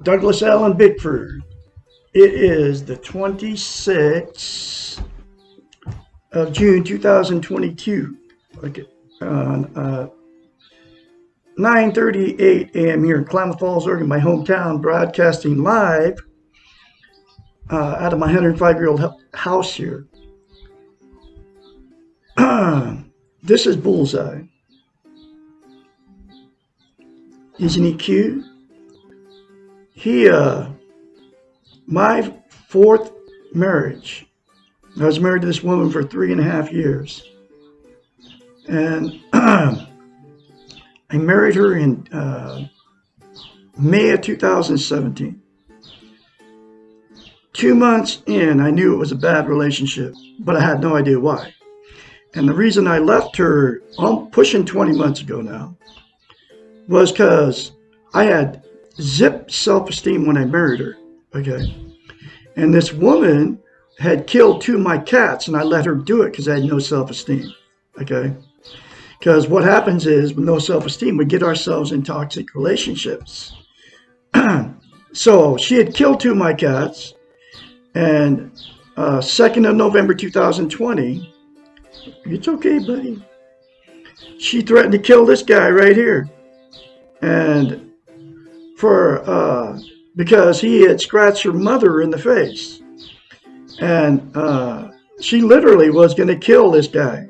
Douglas Allen Bickford. It is the 26th of June 2022. Okay. On 9:38 a.m. here in Klamath Falls, Oregon, my hometown, broadcasting live out of my 105-year-old house here. This is Bullseye. Isn't he cute? My fourth marriage. I was married to this woman for 3.5 years. And I married her in May of 2017. 2 months in, I knew it was a bad relationship, but I had no idea why. And the reason I left her, pushing 20 months ago now, was because I had zip self-esteem when I married her, okay? And this woman had killed 2 of my cats, and I let her do it because I had no self-esteem, okay? Because what happens is, with no self-esteem, we get ourselves in toxic relationships. So she had killed 2 of my cats, and 2nd of November 2020, it's okay, buddy, she threatened to kill this guy right here. And because he had scratched her mother in the face. And she literally was going to kill this guy,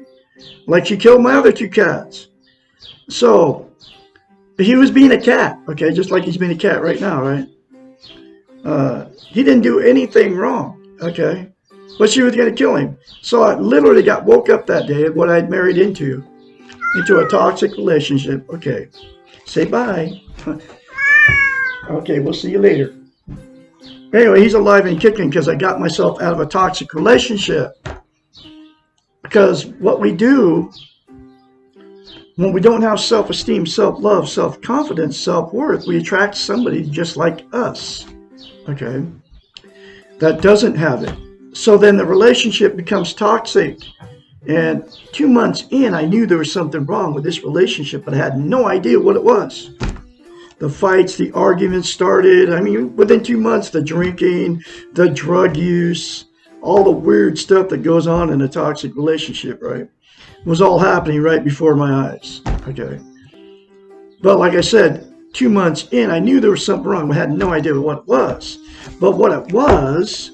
like she killed my other 2 cats. So he was being a cat, okay, just like he's being a cat right now, right? He didn't do anything wrong, okay, but she was going to kill him. So I literally woke up that day of what I'd married into a toxic relationship. Okay, say bye. Okay, we'll see you later. Anyway, he's alive and kicking because I got myself out of a toxic relationship. Because what we do when we don't have self-esteem, self-love, self-confidence, self-worth, we attract somebody just like us, okay, that doesn't have it. So then the relationship becomes toxic. And 2 months in, I knew there was something wrong with this relationship, but I had no idea what it was. The fights, the arguments started. I mean, within 2 months, the drinking, the drug use, all the weird stuff that goes on in a toxic relationship, right, was all happening right before my eyes, okay? But like I said, 2 months in, I knew there was something wrong. I had no idea what it was. But what it was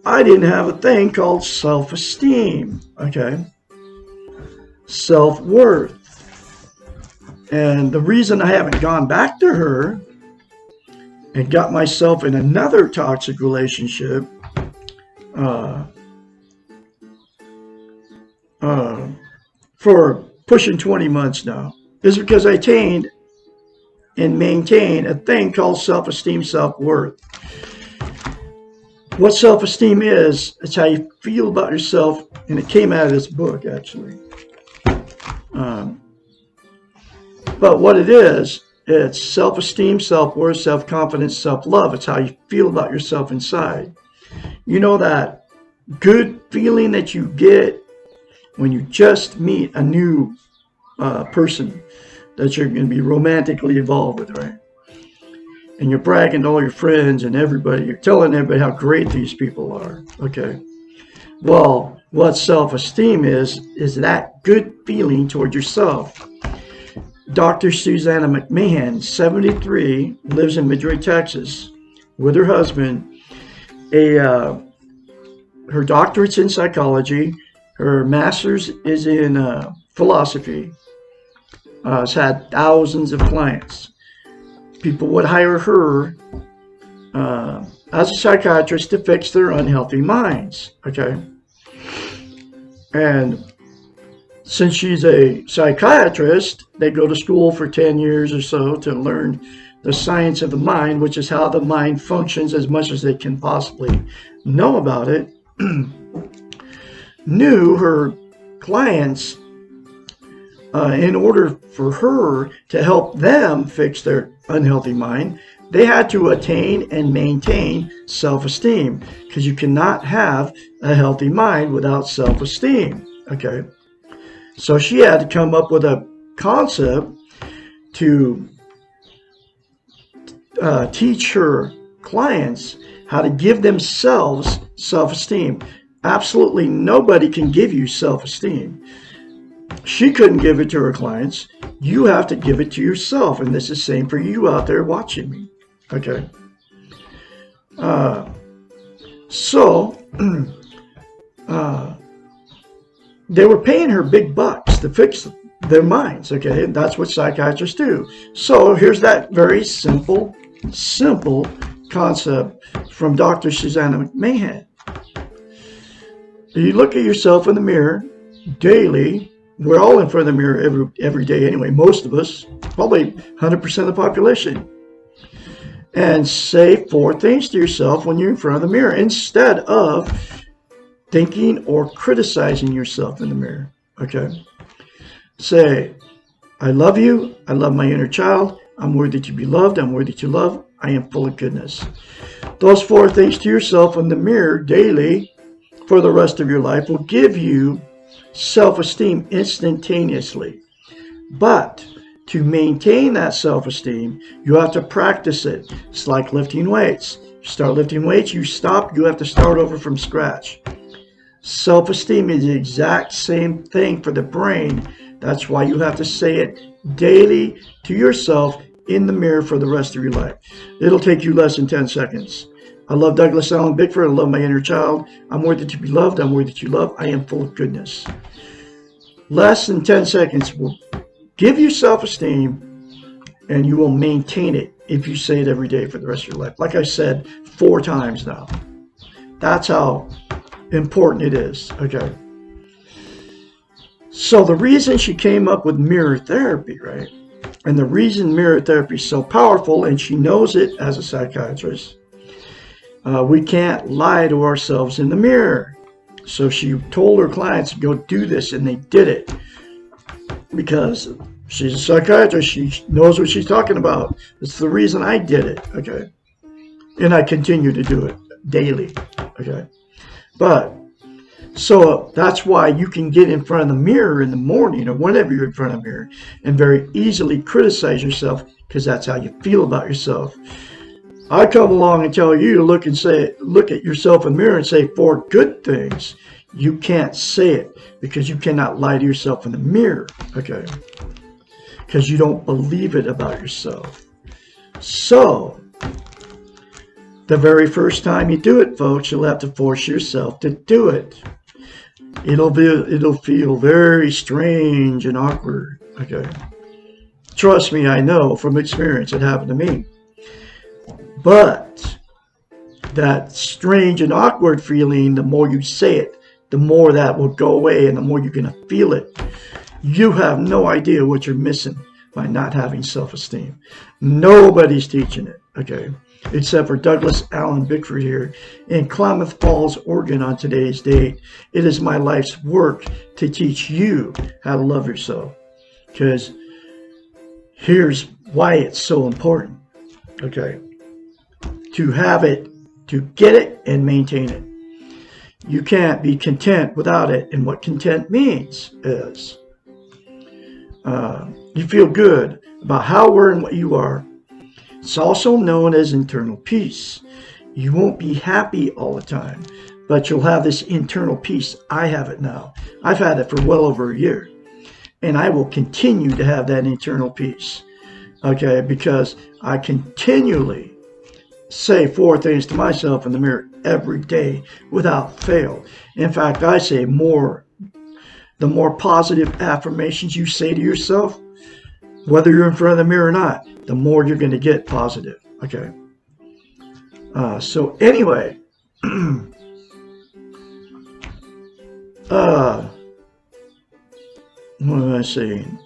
I didn't have a thing called self-esteem, okay? Self-worth. And the reason I haven't gone back to her and got myself in another toxic relationship for pushing 20 months now is because I attained and maintain a thing called self-esteem, self-worth. What self-esteem is, it's how you feel about yourself, and it came out of this book, actually. But what it is, it's self-esteem, self-worth, self-confidence, self-love. It's how you feel about yourself inside. You know that good feeling that you get when you just meet a new person that you're going to be romantically involved with, right? And you're bragging to all your friends and everybody. You're telling everybody how great these people are, okay? Well, what self-esteem is that good feeling toward yourself. Dr. Susanna McMahon, 73, lives in Madrid, Texas, with her husband. Her doctorate's in psychology. Her master's is in philosophy. Has had thousands of clients. People would hire her as a psychiatrist to fix their unhealthy minds, okay? And since she's a psychiatrist, they go to school for 10 years or so to learn the science of the mind, which is how the mind functions as much as they can possibly know about it. Knew her clients, in order for her to help them fix their unhealthy mind, They had to attain and maintain self-esteem, because you cannot have a healthy mind without self-esteem. Okay, so she had to come up with a concept to teach her clients how to give themselves self-esteem. Absolutely nobody can give you self-esteem. She couldn't give it to her clients. You have to give it to yourself. And this is the same for you out there watching me. Okay. They were paying her big bucks to fix their minds. Okay. And that's what psychiatrists do. So here's that very simple concept from Dr. Susanna McMahon. You look at yourself in the mirror daily. We're all in front of the mirror every day anyway, most of us, probably 100% of the population. And say 4 things to yourself when you're in front of the mirror instead of thinking or criticizing yourself in the mirror. Okay? Say, I love you. I love my inner child. I'm worthy to be loved. I'm worthy to love. I am full of goodness. Those 4 things to yourself in the mirror daily for the rest of your life will give you self-esteem instantaneously. But to maintain that self-esteem, you have to practice it. It's like lifting weights. You start lifting weights, you stop, you have to start over from scratch. Self-esteem is the exact same thing for the brain. That's why you have to say it daily to yourself in the mirror for the rest of your life. It'll take you less than 10 seconds. I love Douglas Allen Bickford. I love my inner child. I'm worthy to be loved. I'm worthy to love. I am full of goodness. Less than 10 seconds will give you self-esteem, and you will maintain it if you say it every day for the rest of your life. Like I said 4 times now. That's how important it is. Okay. So the reason she came up with mirror therapy, right? And the reason mirror therapy is so powerful, and she knows it as a psychiatrist, we can't lie to ourselves in the mirror. So she told her clients to go do this, and they did it. Because she's a psychiatrist, she knows what she's talking about. It's the reason I did it, okay? And I continue to do it daily, okay? But, so that's why you can get in front of the mirror in the morning or whenever you're in front of the mirror and very easily criticize yourself, because that's how you feel about yourself. I come along and tell you to look at yourself in the mirror and say 4 good things. You can't say it because you cannot lie to yourself in the mirror, okay? Because you don't believe it about yourself. So, the very first time you do it, folks, you'll have to force yourself to do it. It'll feel very strange and awkward, okay? Trust me, I know from experience. It happened to me. But that strange and awkward feeling, the more you say it, the more that will go away and the more you're going to feel it. You have no idea what you're missing by not having self-esteem. Nobody's teaching it, okay? Except for Douglas Allen Bickford here in Klamath Falls, Oregon on today's date. It is my life's work to teach you how to love yourself. Because here's why it's so important, okay? To have it, to get it, and maintain it. You can't be content without it. And what content means is you feel good about how, where, and what you are. It's also known as internal peace. You won't be happy all the time, but you'll have this internal peace. I have it now. I've had it for well over a year. And I will continue to have that internal peace. Okay, because I continually say 4 things to myself in the mirror every day without fail. In fact, I say the more positive affirmations you say to yourself, whether you're in front of the mirror or not, the more you're going to get positive. Okay. So anyway, what am I saying?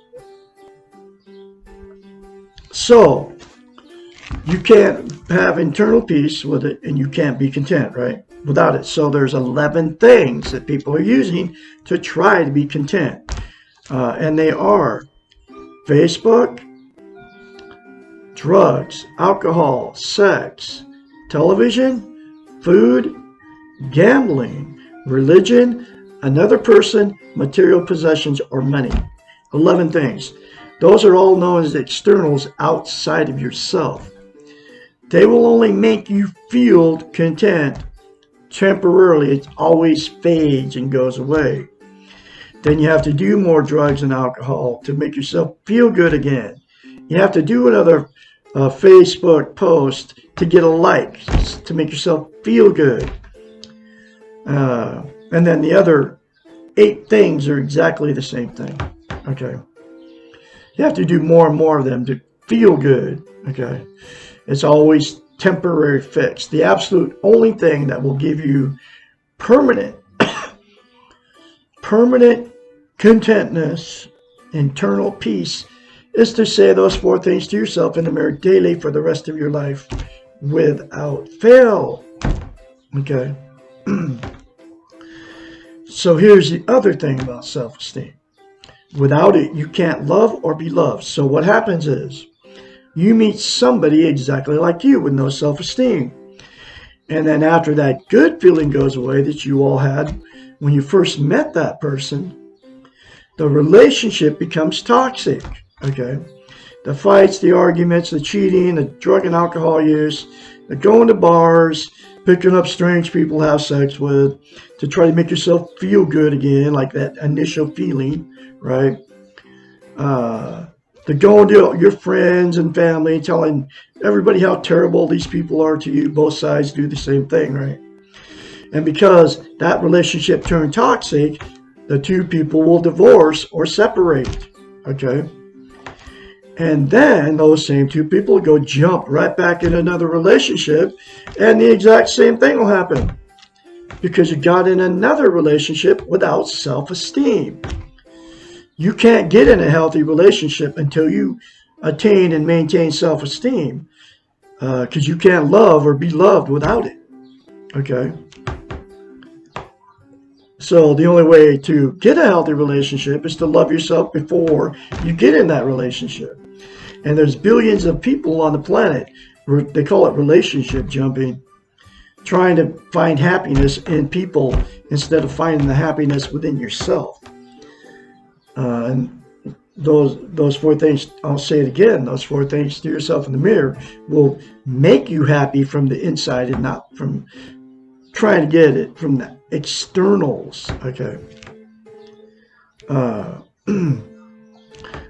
So you can't have internal peace with it, and you can't be content, right? Without it. So there's 11 things that people are using to try to be content. And they are Facebook, drugs, alcohol, sex, television, food, gambling, religion, another person, material possessions, or money. 11 things. Those are all known as externals outside of yourself. They will only make you feel content temporarily. It always fades and goes away. Then you have to do more drugs and alcohol to make yourself feel good again. You have to do another Facebook post to get a like, to make yourself feel good. And then the other 8 things are exactly the same thing. Okay. You have to do more and more of them to feel good. Okay. It's always temporary fix. The absolute only thing that will give you permanent contentness, internal peace, is to say those 4 things to yourself in the mirror daily for the rest of your life without fail. Okay. So here's the other thing about self-esteem. Without it, you can't love or be loved. So what happens is you meet somebody exactly like you with no self-esteem. And then after that good feeling goes away that you all had when you first met that person, the relationship becomes toxic. Okay. The fights, the arguments, the cheating, the drug and alcohol use, the going to bars, picking up strange people to have sex with, to try to make yourself feel good again, like that initial feeling, right? To go to your friends and family, telling everybody how terrible these people are to you. Both sides do the same thing, right? And because that relationship turned toxic, the 2 people will divorce or separate, okay? And then those same 2 people go jump right back in another relationship, and the exact same thing will happen because you got in another relationship without self-esteem. You can't get in a healthy relationship until you attain and maintain self-esteem, because you can't love or be loved without it. Okay? So the only way to get a healthy relationship is to love yourself before you get in that relationship. And there's billions of people on the planet, they call it relationship jumping, trying to find happiness in people instead of finding the happiness within yourself. And those 4 things, I'll say it again, those 4 things to yourself in the mirror will make you happy from the inside and not from trying to get it from the externals. Okay.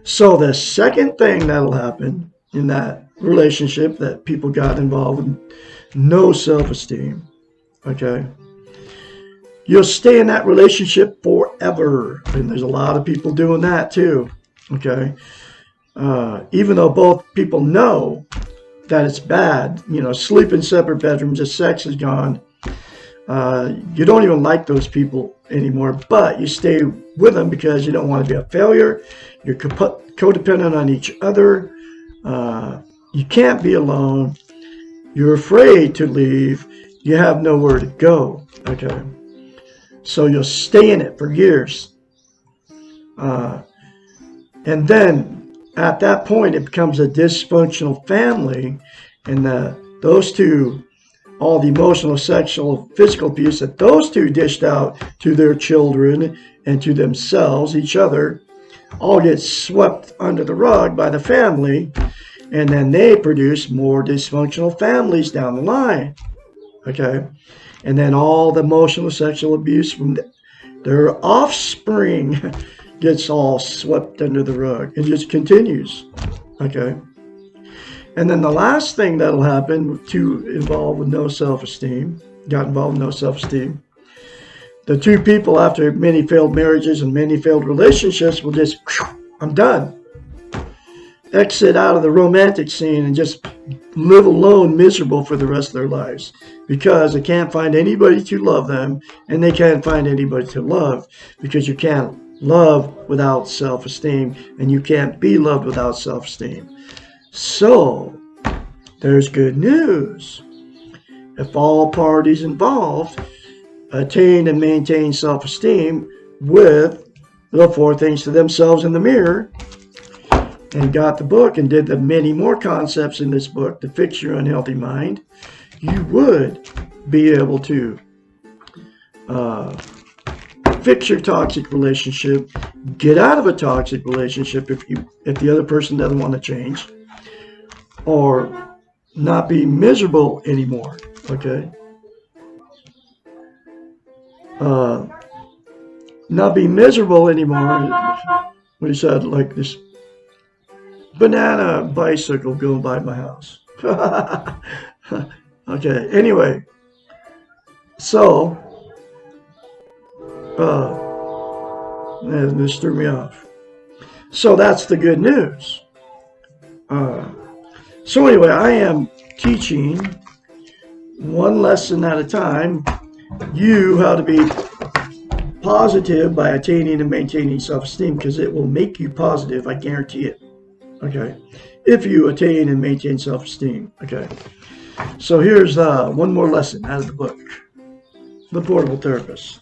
So the second thing that'll happen in that relationship that people got involved in, no self-esteem, okay, you'll stay in that relationship forever. And there's a lot of people doing that too, okay? Even though both people know that it's bad, sleep in separate bedrooms, the sex is gone. You don't even like those people anymore, but you stay with them because you don't want to be a failure. You're codependent on each other. You can't be alone. You're afraid to leave. You have nowhere to go. Okay. So you'll stay in it for years. And then at that point, it becomes a dysfunctional family. And those 2, all the emotional, sexual, physical abuse that those 2 dished out to their children and to themselves, each other, all get swept under the rug by the family, and then they produce more dysfunctional families down the line. Okay? And then all the emotional, sexual abuse from their offspring gets all swept under the rug. It just continues. Okay? And then the last thing that'll happen got involved with no self-esteem, the 2 people after many failed marriages and many failed relationships will just, I'm done. Exit out of the romantic scene and just live alone, miserable for the rest of their lives because they can't find anybody to love them and they can't find anybody to love because you can't love without self-esteem and you can't be loved without self-esteem. So, there's good news. If all parties involved attain and maintain self-esteem with the 4 things to themselves in the mirror, and got the book and did the many more concepts in this book to fix your unhealthy mind, you would be able to fix your toxic relationship, get out of a toxic relationship if the other person doesn't want to change, or not be miserable anymore. Okay, not be miserable anymore. What he said, like this banana bicycle going by my house. Okay, anyway, so this threw me off. So that's the good news. So anyway, I am teaching one lesson at a time you how to be positive by attaining and maintaining self-esteem, because it will make you positive, I guarantee it. Okay, if you attain and maintain self-esteem. Okay, so here's one more lesson out of the book, The Portable Therapist.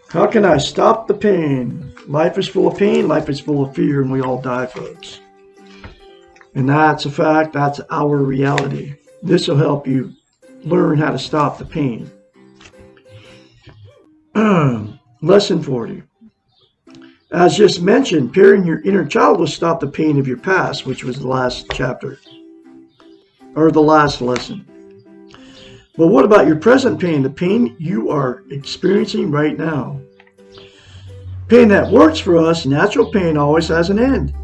How can I stop the pain? Life is full of pain, life is full of fear, and we all die, folks. And that's a fact, that's our reality. This will help you learn how to stop the pain. Lesson 40. As just mentioned, pairing your inner child will stop the pain of your past, which was the last chapter, or the last lesson. But what about your present pain, the pain you are experiencing right now? Pain that works for us, natural pain, always has an end.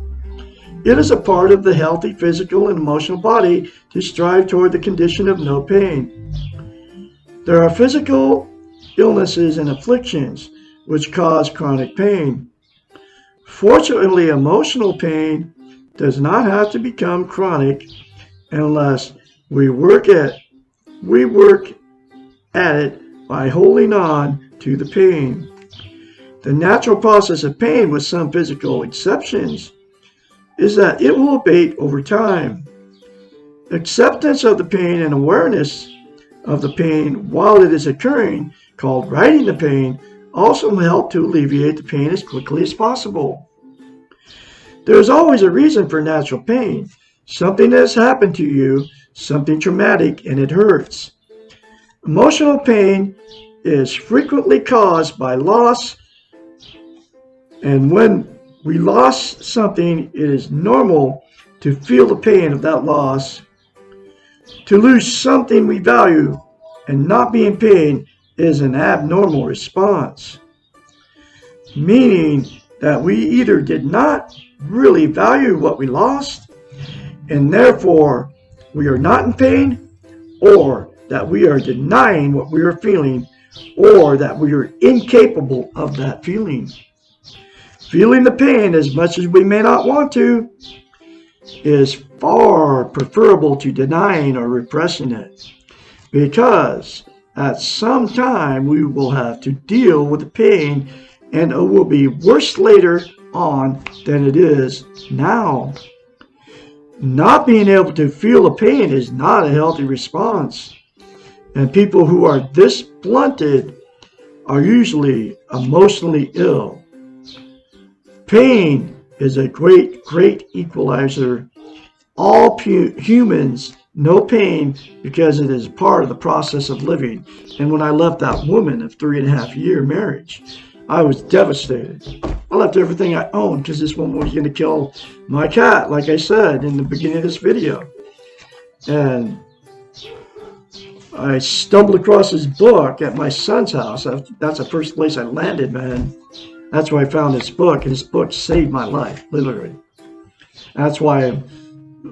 It is a part of the healthy physical and emotional body to strive toward the condition of no pain. There are physical illnesses and afflictions which cause chronic pain. Fortunately, emotional pain does not have to become chronic unless we work at it by holding on to the pain. The natural process of pain, with some physical exceptions, is that it will abate over time. Acceptance of the pain and awareness of the pain while it is occurring, called righting the pain, also help to alleviate the pain as quickly as possible. There is always a reason for natural pain. Something has happened to you, something traumatic, and it hurts. Emotional pain is frequently caused by loss, and when we lost something, it is normal to feel the pain of that loss. To lose something we value and not be in pain is an abnormal response, meaning that we either did not really value what we lost, and therefore we are not in pain, or that we are denying what we are feeling, or that we are incapable of that feeling. Feeling the pain as much as we may not want to is far preferable to denying or repressing it, because at some time we will have to deal with the pain, and it will be worse later on than it is now. Not being able to feel the pain is not a healthy response, and people who are this blunted are usually emotionally ill. Pain is a great equalizer. All humans know pain because it is part of the process of living. And when I left that woman of 3.5-year marriage, I was devastated. I left everything I owned because this woman was going to kill my cat, like I said in the beginning of this video. And I stumbled across this book at my son's house. That's the first place I landed, man. That's where I found this book, and this book saved my life, literally. That's why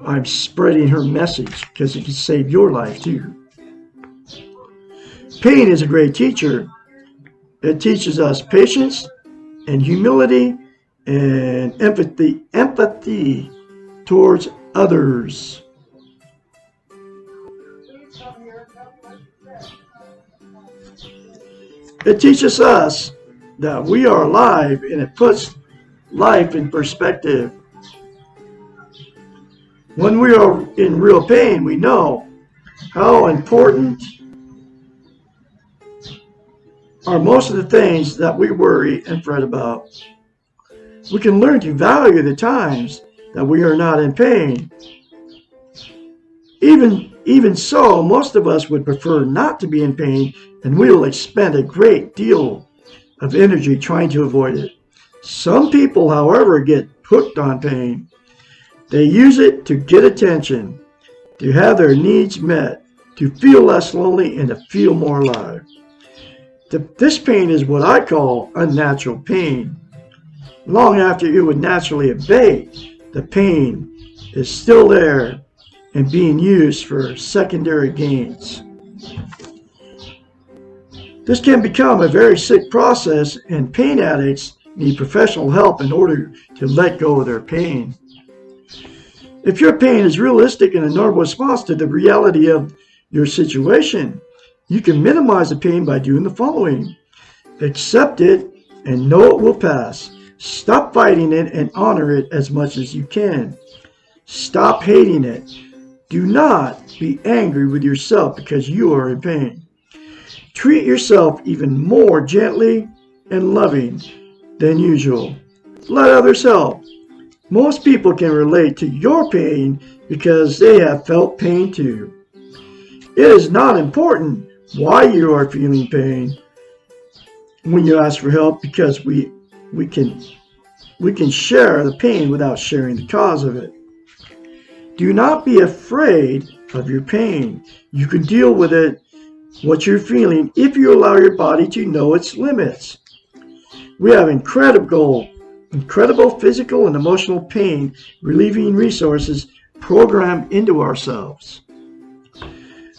I'm spreading her message, because it can save your life too. Pain is a great teacher. It teaches us patience and humility and empathy towards others. It teaches us that we are alive, and it puts life in perspective. When we are in real pain, we know how important are most of the things that we worry and fret about. we can learn to value the times that we are not in pain. Even so, most of us would prefer not to be in pain, and we will expend a great deal of energy trying to avoid it. Some people, however, get hooked on pain. They use it to get attention, to have their needs met, to feel less lonely, and to feel more alive. This pain is what I call unnatural pain. Long after it would naturally abate, the pain is still there and being used for secondary gains. This can become a very sick process, and pain addicts need professional help in order to let go of their pain. If your pain is realistic and a normal response to the reality of your situation, you can minimize the pain by doing the following. Accept it and know it will pass. Stop fighting it and honor it as much as you can. Stop hating it. Do not be angry with yourself because you are in pain. Treat yourself even more gently and loving than usual. Let others help. Most people can relate to your pain because they have felt pain too. It is not important why you are feeling pain when you ask for help, because we can share the pain without sharing the cause of it. Do not be afraid of your pain. You can deal with it, what you're feeling, if you allow your body to know its limits. We have incredible physical and emotional pain relieving resources programmed into ourselves.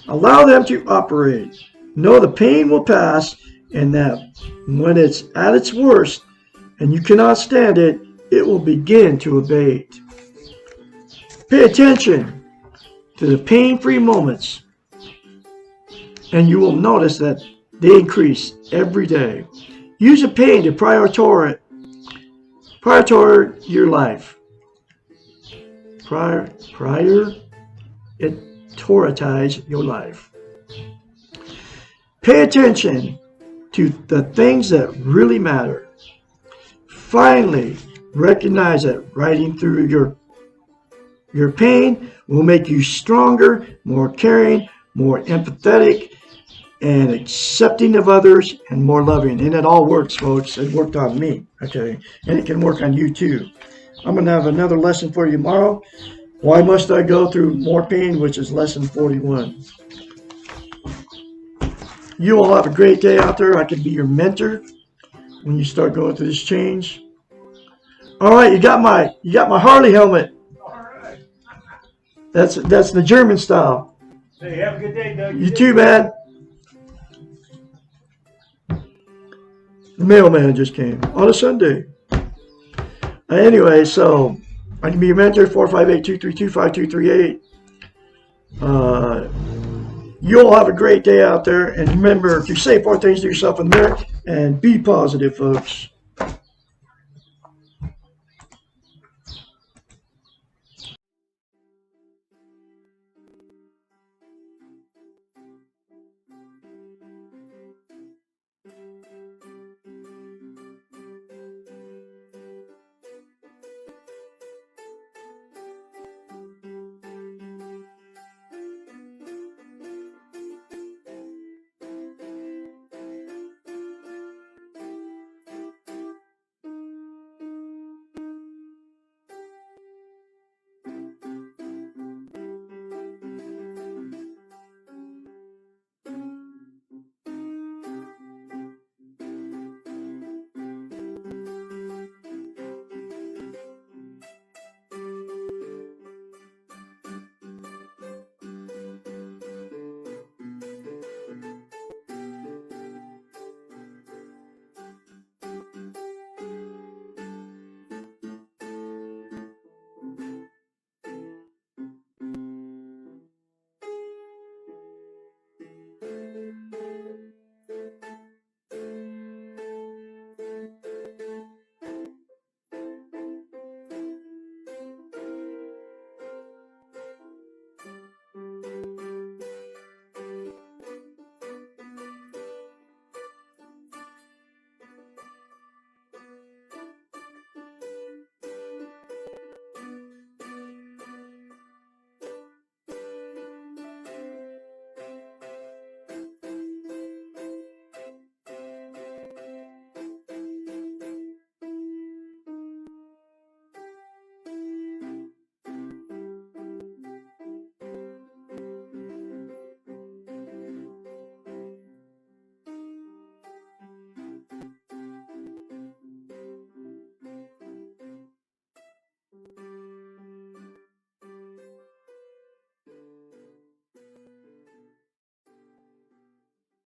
Allow them to operate. Know the pain will pass, and that when it's at its worst and you cannot stand it, it will begin to abate. Pay attention to the pain-free moments, and you will notice that they increase every day. Use the pain to prioritize your life. Prioritize your life. Pay attention to the things that really matter. Finally, recognize that riding through your pain will make you stronger, more caring, more empathetic, and accepting of others, and more loving. And it all works, folks. It worked on me, okay? And it can work on you too. I'm going to have another lesson for you tomorrow. Why must I go through more pain, which is lesson 41. You all have a great day out there. I can be your mentor when you start going through this change. All right, you got my Harley helmet. All right. That's the German style. Hey, have a good day, Doug. You too, man. The mailman just came on a Sunday. Anyway, so I can be your mentor, 458-232-5238. You all have a great day out there. And remember, to say 4 things to yourself in the mirror and be positive, folks.